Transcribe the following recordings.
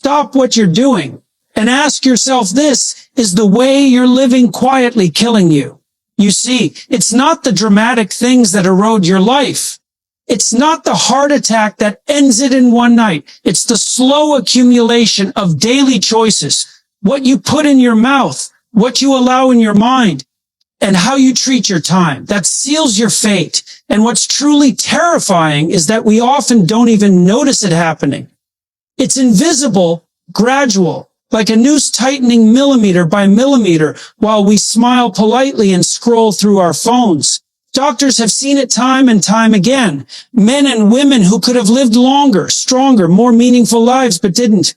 stop what you're doing and ask yourself this, is the way you're living quietly killing you? You see, it's not the dramatic things that erode your life. It's not the heart attack that ends it in one night. It's the slow accumulation of daily choices. What you put in your mouth, what you allow in your mind, and how you treat your time. That seals your fate. And what's truly terrifying is that we often don't even notice it happening. It's invisible, gradual, like a noose tightening millimeter by millimeter while we smile politely and scroll through our phones. Doctors have seen it time and time again. Men and women who could have lived longer, stronger, more meaningful lives, but didn't.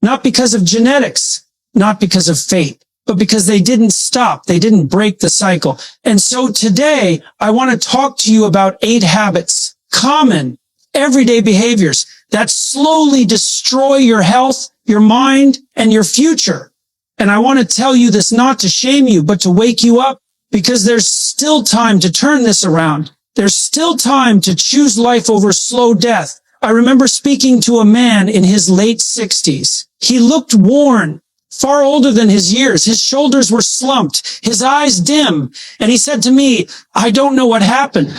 Not because of genetics, not because of fate, but because they didn't stop. They didn't break the cycle. And so today, I want to talk to you about 8 habits, common, everyday behaviors that slowly destroy your health, your mind, and your future. And I want to tell you this not to shame you, but to wake you up, because there's still time to turn this around. There's still time to choose life over slow death. I remember speaking to a man in his late 60s. He looked worn, far older than his years. His shoulders were slumped, his eyes dim. And he said to me, I don't know what happened.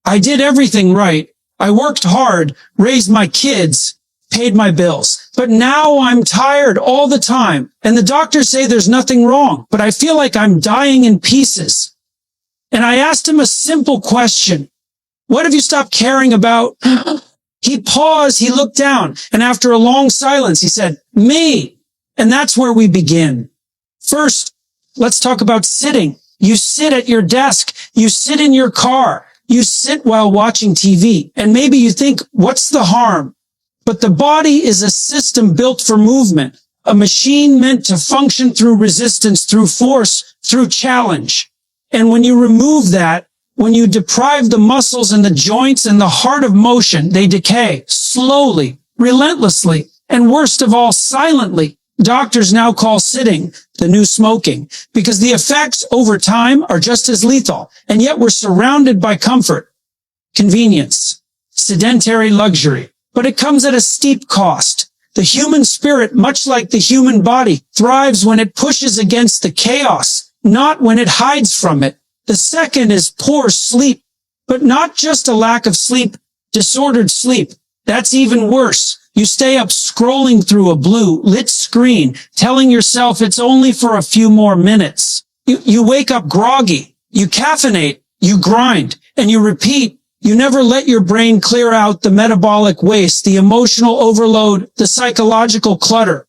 I did everything right. I worked hard, raised my kids, paid my bills. But now I'm tired all the time. And the doctors say there's nothing wrong, but I feel like I'm dying in pieces. And I asked him a simple question. What have you stopped caring about? He paused, he looked down, and after a long silence, he said, me. And that's where we begin. First, let's talk about sitting. You sit at your desk. You sit in your car. You sit while watching TV. And maybe you think, what's the harm? But the body is a system built for movement, a machine meant to function through resistance, through force, through challenge. And when you remove that, when you deprive the muscles and the joints and the heart of motion, they decay slowly, relentlessly, and worst of all, silently. Doctors now call sitting the new smoking because the effects over time are just as lethal. And yet we're surrounded by comfort, convenience, sedentary luxury. But it comes at a steep cost. The human spirit, much like the human body, thrives when it pushes against the chaos, not when it hides from it. The second is poor sleep, but not just a lack of sleep, disordered sleep. That's even worse. You stay up scrolling through a blue lit screen, telling yourself it's only for a few more minutes. You wake up groggy, you caffeinate, you grind, and you repeat. You never let your brain clear out the metabolic waste, the emotional overload, the psychological clutter.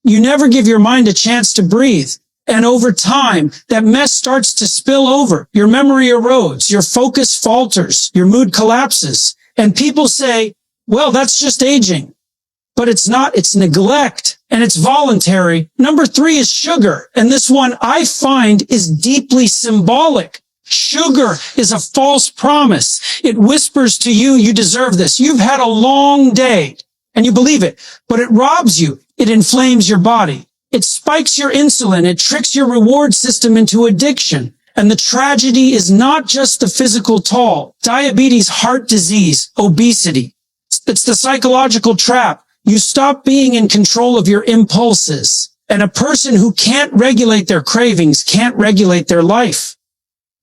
You never give your mind a chance to breathe. And over time, that mess starts to spill over. Your memory erodes, your focus falters, your mood collapses. And people say, well, that's just aging. But it's not, it's neglect, and it's voluntary. Number 3 is sugar. And this one I find is deeply symbolic. Sugar is a false promise. It whispers to you, you deserve this. You've had a long day, and you believe it, but it robs you. It inflames your body. It spikes your insulin. It tricks your reward system into addiction. And the tragedy is not just the physical toll. Diabetes, heart disease, obesity. It's the psychological trap. You stop being in control of your impulses. And a person who can't regulate their cravings can't regulate their life.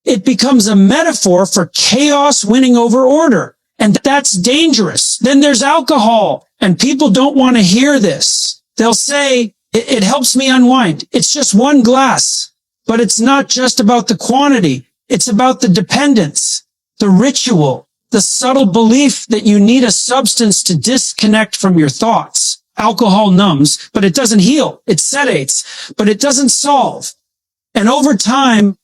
It becomes a metaphor for chaos winning over order. And that's dangerous. Then there's alcohol. And people don't want to hear this. They'll say, it helps me unwind. It's just one glass. But it's not just about the quantity. It's about the dependence, the ritual, the subtle belief that you need a substance to disconnect from your thoughts. Alcohol numbs, but it doesn't heal. It sedates, but it doesn't solve. And over time,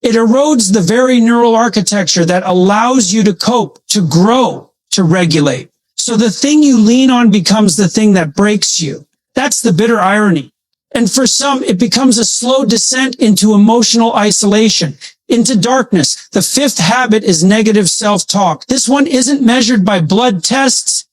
it erodes the very neural architecture that allows you to cope, to grow, to regulate. So the thing you lean on becomes the thing that breaks you. That's the bitter irony. And for some, it becomes a slow descent into emotional isolation, into darkness. The 5th habit is negative self-talk. This one isn't measured by blood tests,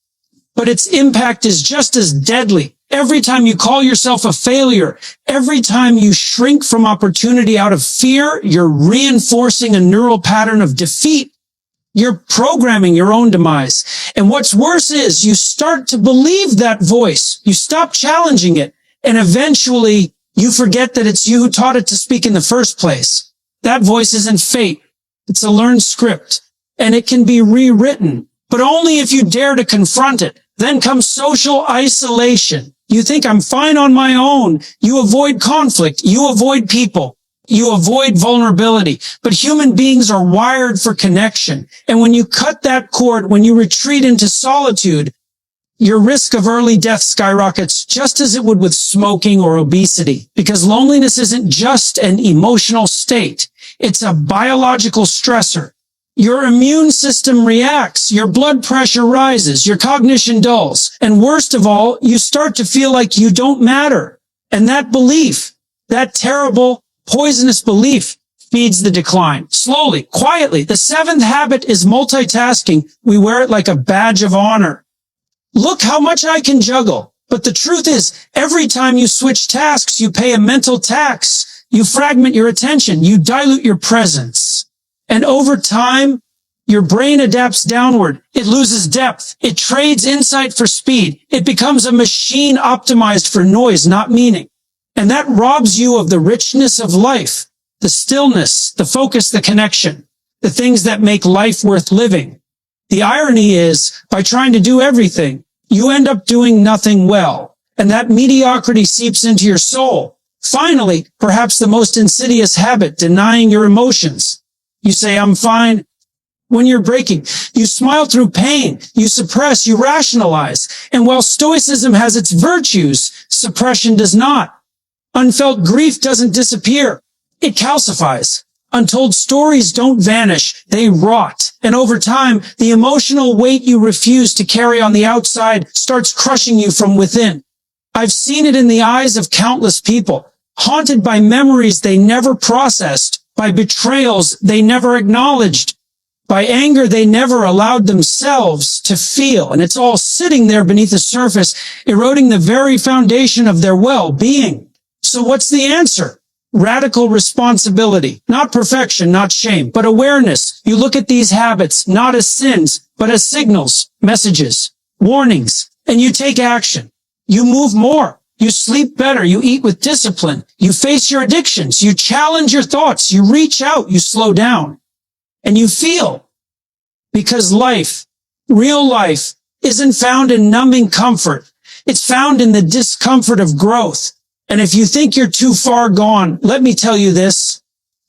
but its impact is just as deadly. Every time you call yourself a failure, every time you shrink from opportunity out of fear, you're reinforcing a neural pattern of defeat. You're programming your own demise. And what's worse is you start to believe that voice. You stop challenging it. And eventually you forget that it's you who taught it to speak in the first place. That voice isn't fate. It's a learned script. And it can be rewritten, but only if you dare to confront it. Then comes social isolation. You think I'm fine on my own. You avoid conflict. You avoid people. You avoid vulnerability. But human beings are wired for connection. And when you cut that cord, when you retreat into solitude, your risk of early death skyrockets just as it would with smoking or obesity. Because loneliness isn't just an emotional state. It's a biological stressor. Your immune system reacts, your blood pressure rises, your cognition dulls, and worst of all, you start to feel like you don't matter. And that belief, that terrible, poisonous belief, feeds the decline. Slowly, quietly. The seventh habit is multitasking. We wear it like a badge of honor. Look how much I can juggle. But the truth is, every time you switch tasks, you pay a mental tax. You fragment your attention. You dilute your presence. And over time, your brain adapts downward. It loses depth. It trades insight for speed. It becomes a machine optimized for noise, not meaning. And that robs you of the richness of life, the stillness, the focus, the connection, the things that make life worth living. The irony is, by trying to do everything, you end up doing nothing well. And that mediocrity seeps into your soul. Finally, perhaps the most insidious habit, denying your emotions. You say, I'm fine. When you're breaking, you smile through pain, you suppress, you rationalize. And while stoicism has its virtues, suppression does not. Unfelt grief doesn't disappear. It calcifies. Untold stories don't vanish. They rot. And over time, the emotional weight you refuse to carry on the outside starts crushing you from within. I've seen it in the eyes of countless people, haunted by memories they never processed, by betrayals they never acknowledged, by anger they never allowed themselves to feel. And it's all sitting there beneath the surface, eroding the very foundation of their well-being. So what's the answer? Radical responsibility. Not perfection, not shame, but awareness. You look at these habits not as sins, but as signals, messages, warnings, and you take action. You move more. You sleep better. You eat with discipline. You face your addictions. You challenge your thoughts. You reach out. You slow down. And you feel. Because life, real life, isn't found in numbing comfort. It's found in the discomfort of growth. And if you think you're too far gone, let me tell you this.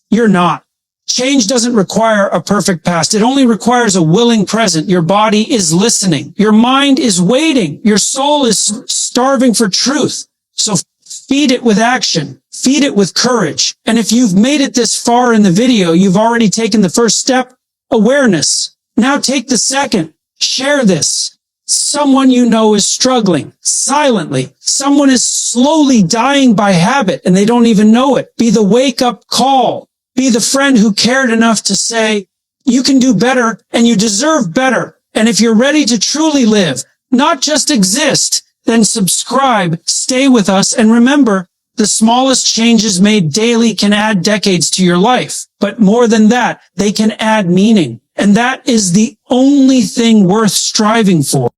You're not. Change doesn't require a perfect past. It only requires a willing present. Your body is listening. Your mind is waiting. Your soul is starving for truth. So feed it with action. Feed it with courage. And if you've made it this far in the video, you've already taken the first step, awareness. Now take the second. Share this. Someone you know is struggling silently. Someone is slowly dying by habit and they don't even know it. Be the wake-up call. Be the friend who cared enough to say, you can do better and you deserve better. And if you're ready to truly live, not just exist, then subscribe, stay with us, and remember, the smallest changes made daily can add decades to your life. But more than that, they can add meaning. And that is the only thing worth striving for.